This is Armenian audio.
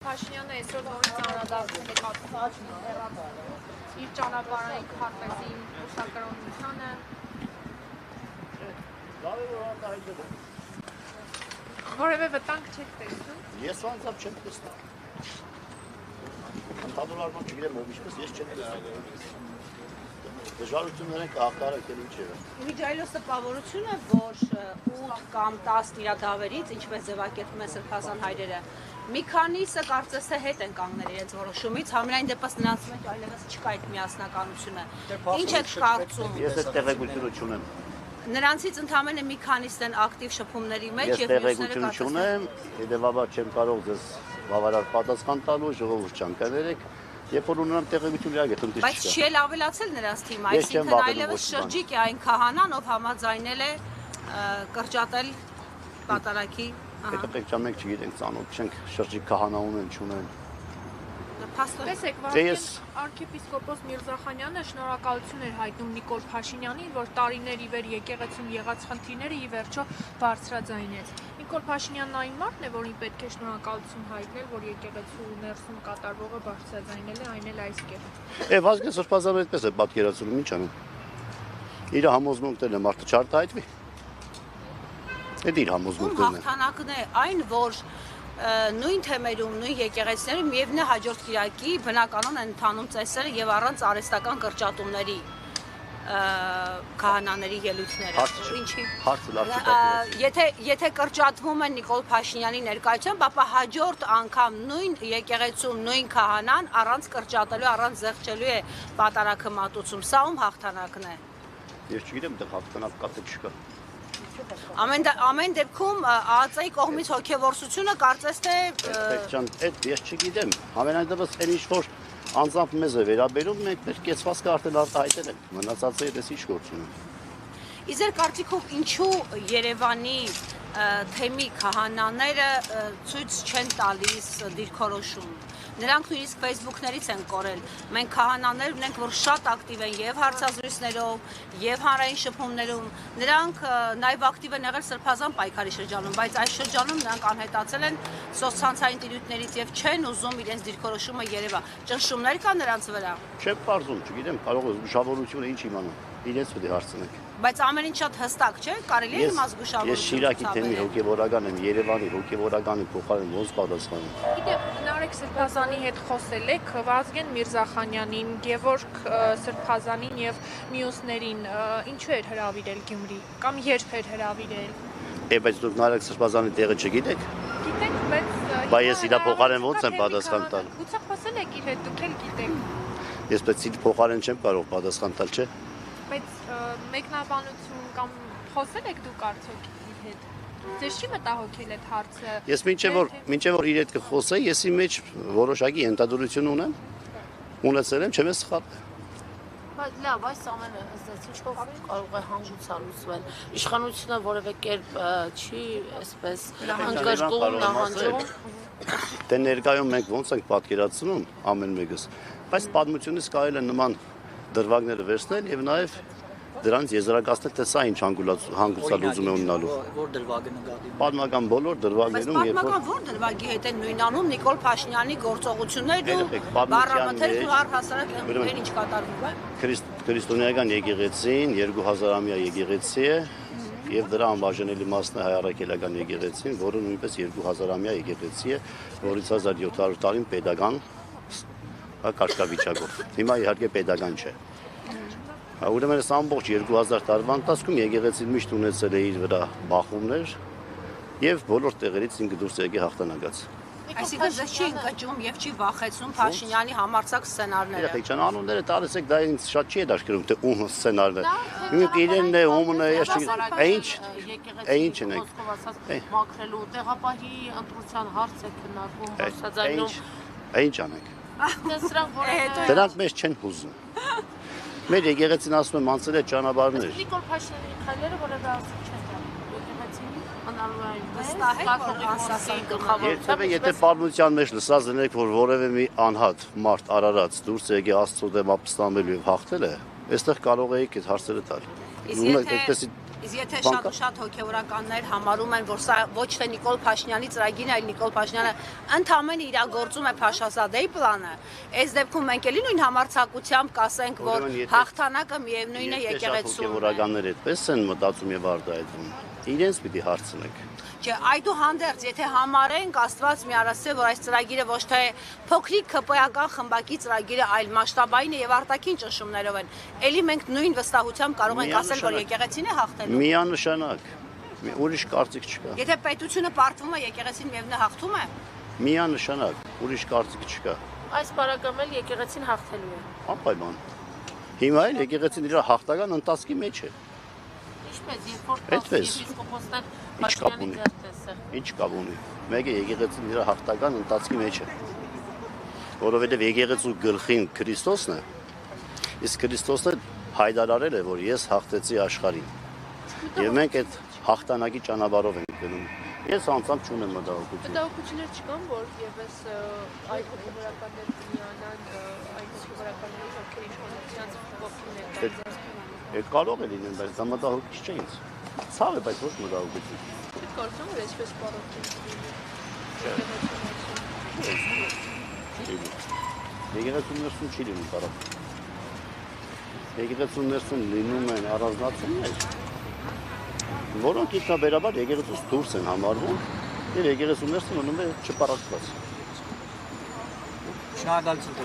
Փաշինյանը այսօր նորից անդրադարձել է իր ճանապարհային քարտեզի ուսակրոնությանը։ Որևէ վտանգ չեք տեսնում։ Ես անձամբ չեմ տեսնում։ Ընդհանուր առմամբ չգիտեմ ով ինչպես ես չեմ տեսնում։ Դժվարություններ են կհաղթարակել ինչ է։ Միջայլոց տպավորությունը, որ 8 կամ 10 տիրադավերից, ինչպես ձևակերպում են սրբազան հայրերը, մի քանիսը կարծես թե հետ են կանգնել իրենց որոշումից, համենայն դեպս նրանց մեջ այլևս չկա այդ միասնականությունը։ Ինչ եք կարծում։ Ես այդ տեղեկությունը չունեմ։ Նրանցից ընդամենը մի քանիսն են ակտիվ շփումների մեջ եւ տեղեկությունը չունեմ, հետեւաբար չեմ կարող ձեզ բավարար պատասխան տալու, ժողովուրդ չանկաներեք, երբ որ ունենամ տեղեկություն իրար գտնում դից չկա։ Բայց չի էլ ավելացել նրանց թիմը, այսինքն այլևս շրջիկ է այն քահանան, ով համաձայնել է կրճատել պատարագի։ Հետո պետք է մենք չգիտենք ծանոթ չենք շրջիկ քահանա ունեն, չունեն։ Տեսեք, Վազգեն արքեպիսկոպոս Միրզախանյանը շնորհակալություն էր հայտնում Նիկոլ Փաշինյանին, որ տարիներ ի վեր եկեղեցում եղած խնդիրները ի վերջո բարձրաձայնեց։ Նիկոլ Փաշինյանն այն մարդն է, որին պետք է շնորհակալություն հայտնել, որ եկեղեցու ներսում կատարվողը բարձրաձայնել է, այն էլ այս կերպ։ Վազգեն Սրբազանը այդպես է պատկերացնում, ինչ անեմ։ Իր համոզմունքներն է մարդը չարտահայտվի։ Այդ իր համոզմունքներն են։ Հաղթանակն է այն, որ նույն թեմերում, նույն եկեղեցիներում միևնույն հաջորդ կիրակի բնականon են ընթանում ծեսերը եւ առանց արհեստական կրճատումների քահանաների ելույթները։ Ինչի՞։ Հարցը լավ չի։ Եթե կրճատվում են Նիկոլ Փաշինյանի ներկայությամբ, ապա հաջորդ անգամ նույն եկեղեցում նույն քահանան առանց կրճատելու, առանց զեղչելու է պատարագը մատուցում։ Սա ում հաղթանակն է։ Ես չգիտեմ, դա հաղթանակ կա թե չկա։ Ամեն դեպքում ԱԱԾ-ի կողմից հոգևորությունը կարծես թե այդ ես չգիտեմ, ամենայն դեպս այն ինչ որ անձամբ մեզ է վերաբերում, մենք մեր կեցվածքը արդեն արտահայտել ենք, մնացածը ես ինչ գործ ունեմ։ Իզեր կարծիքով ինչու Երևանի թեմի քահանաները ցույց չեն տալիս դիրքորոշում։ Նրանք նույնիսկ Facebook-ներից են կորել։ Մենք քահանաներ ունենք, որ շատ ակտիվ են եւ հարցազրույցներով, եւ հանրային շփումներում։ Նրանք նաեւ ակտիվ են եղել սրբազան պայքարի շրջանում, բայց այս շրջանում նրանք անհետացել են սոցցանցային տիրույթներից եւ չեն ուզում իրենց դիրքորոշումը երևա։ Ճնշումներ կա նրանց վրա։ Չեմ բարձում, չգիտեմ, կարող է զգուշավորությունը ինչ իմանամ։ Իրենց պետք է հարցնենք։ Բայց ամեն ինչ շատ հստակ չէ, կարելի է իմաց զգուշավորություն։ Ես Շիրակի թեմի հոգևորական եմ, Երևանի հոգևորականի փոխարեն ոնց պատասխանում։ Գիտեմ, Նարեկ Սրբազանի հետ խոսել եք Վազգեն Միրզախանյանին, Գևորգ Սրբազանին եւ մյուսներին, ինչու էր հրավիրել Գյումրի կամ երբ էր հրավիրել։ Բայց դուք Նարեկ Սրբազանի տեղը չգիտեք։ Գիտենք, բայց ես իր փոխարեն ոնց եմ պատասխան տալ։ Գուցե խոսել եք իր հետ, դուք էլ գիտեք։ Ես բայց իր փոխարեն չեմ կարող պատասխան տալ, չէ՞։ Բայց մեկնաբանություն կամ խոսել եք դուք արդյոք իր հետ։ Ձեզ չի մտահոգել այդ հարցը։ Ես մինչև որ իր հետ կխոսեի, ես իմ մեջ որոշակի ենթադրություն ունեմ։ Ունեցել եմ, չեմ սխալ։ Բայց լավ, այս ամենը ըստ ինչով կարող է հանգուցալուծվել։ Իշխանությունը որևէ կերպ չի այսպես ընդգրկում նահանջում։ Դե ներկայում մենք ոնց ենք պատկերացնում ամեն մեկս, բայց պատմությունից կարելի է նման դրվագները վերցնել եւ նաեւ դրանց եզրակացնել, թե սա ինչ հանգուցալուծում է ունենալու։ Որ դրվագը նկատի։ Պատմական բոլոր դրվագներում երբ որ որ դրվագի հետ են նույնանում Նիկոլ Փաշինյանի գործողություններն ու բառամթերքն ու առհասարակ այն ինչ կատարվում է։ Քրիստոնեական եկեղեցին 2000-ամյա եկեղեցի է եւ դրա անբաժանելի մասն է հայ առաքելական եկեղեցին, որը նույնպես 2000-ամյա եկեղեցի է, որից 1700 տարին pedagogan կարգավիճակով։ Հիմա իհարկե pedagogan չէ։ Ուրեմն այս ամբողջ 2000 տարվա ընթացքում եկեղեցին միշտ ունեցել է իր վրա բախումներ եւ բոլոր տեղերից ինքը դուրս եկել հաղթանակած։ Այսինքն ձեզ չի ընկճում եւ չի վախեցնում Փաշինյանի համարձակ սցենարները։ Երեք չան անունները տալիս եք, դա ինձ շատ չի դաշկերում, թե ում սցենարն է։ Ինքը իրենն է, ումն է, ես չգիտեմ։ Ինչ են եք։ Մաքրելու տեղապահի ընտրության հարց է քննարկվում, հարցազայնում։ Ինչ անեք։ Դրանք մեզ չեն հուզում։ Մեր եկեղեցին ասում եմ անցել է ճանապարհներ։ Նիկոլ Փաշինյանի քայլերը որևէ ասում չեն տալու եկեղեցին անալուային Եթե պատմության մեջ լսած լինեք, որ որևէ մի անհատ մարդ արարած դուրս եկե Աստծո դեմ ապստամբելու եւ հաղթել է, այստեղ կարող եք այդ հարցերը տալ։ Իսկ եթե շատ հոգևորականներ համարում են, որ սա ոչ թե Նիկոլ Փաշինյանի ծրագիրն, այլ Նիկոլ Փաշինյանը ընդհանրապես իրագործում է Փաշազադեի պլանը, այս դեպքում մենք էլի նույն համարձակությամբ կասենք, որ հաղթանակը միևնույն է եկեղեցու։ Հոգևորականները այդպես են մտածում եւ արտահայտվում։ Իրենց պիտի հարցնենք։ Չէ, այդուհանդերձ, եթե համարենք, Աստված մի արասե, որ այս ծրագիրը ոչ թե փոքրիկ ԿՊ-ական խմբակի ծրագիրը, այլ մասշտաբային է եւ արտաքին ճնշումներով են, ելի մենք նույն վստահությամբ կարող ենք ասել, որ եկեղեցին է հաղթելու։ Միանշանակ, ուրիշ կարծիք չկա։ Եթե պետությունը պարտվում է, եկեղեցին միևնույն հաղթում է։ Միանշանակ, ուրիշ կարծիք չկա։ Այս բարակամ էլ եկեղեցին հաղթելու է։ Անպայման։ Հիմա էլ եկեղեցին իր հաղթական ընթացքի մեջ է։ Ինչպես, երբ որ եպիսկոպոսն Փաշինյանի ձեռքտեսը։ Ինչ կապ ունի։ Մեկը եկեղեցին իր հաղթական ընթացքի մեջ է։ Որովհետև եկեղեցու գլխին Քրիստոսն է, իսկ Քրիստոսը հայտարարել է, որ ես հաղթեցի աշխարհին։ Եվ մենք այդ հաղթանակի ճանապարհով ենք գնում։ Ես անձամբ չունեմ մտահոգություն։ Մտահոգություններ չկան, որ եւս այդ հոգևորականներ միանան այդ հոգևորականների ովքեր իշխանության ողջունել են։ Կարող է լինել, բայց դա մտահոգիչ չէ ինձ։ Ցավ է, բայց ոչ մտահոգություն։ Դուք կարծում եք, որ այսպես պարոն Եկեղեցու ներսում չի լինում տարավ։ Եկեղեցու ներսում լինում են առանձնացումներ, որոնք ինքնաբերաբար եկեղեցուց դուրս են համարվում, եւ եկեղեցու ներսում մնում է չպարակված։ Շնորհակալություն։